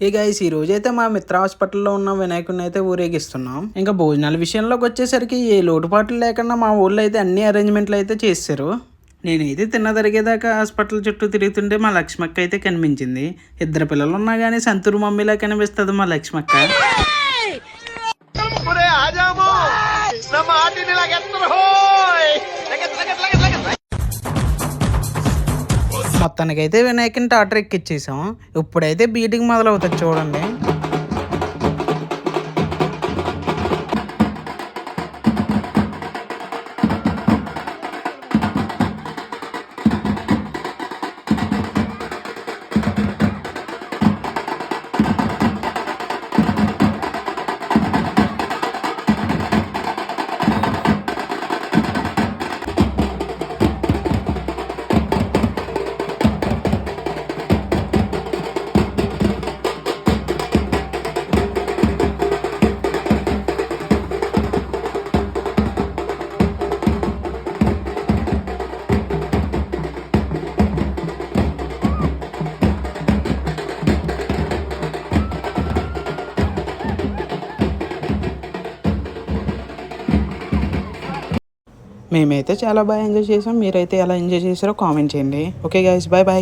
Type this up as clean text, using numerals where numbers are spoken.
ఈ గైస్ ఈ రోజైతే మా మిత్ర హాస్పిటల్లో ఉన్న వినాయకుడిని అయితే ఊరేగిస్తున్నాం. ఇంకా భోజనాల విషయంలోకి వచ్చేసరికి ఏ లోటుపాట్లు లేకుండా మా ఊళ్ళో అయితే అన్ని అరేంజ్మెంట్లు అయితే చేశారు. నేనైతే తిరిగేదాకా హాస్పిటల్ చుట్టూ తిరుగుతుంటే మా లక్ష్మక్క అయితే కనిపించింది. ఇద్దరు పిల్లలు ఉన్నా కానీ సంతూరు మమ్మీలా కనిపిస్తుంది మా లక్ష్మక్క. మొత్తానికైతే వినాయకుని టాటర్ ఎక్కిచ్చేసాం. ఇప్పుడైతే బీటింగ్ మొదలవుతుంది చూడండి. మేమైతే చాలా బాగా ఎంజాయ్ చేసాం. మీరైతే ఎలా ఎంజాయ్ చేశారో కామెంట్ చేయండి. Okay guys, bye bye.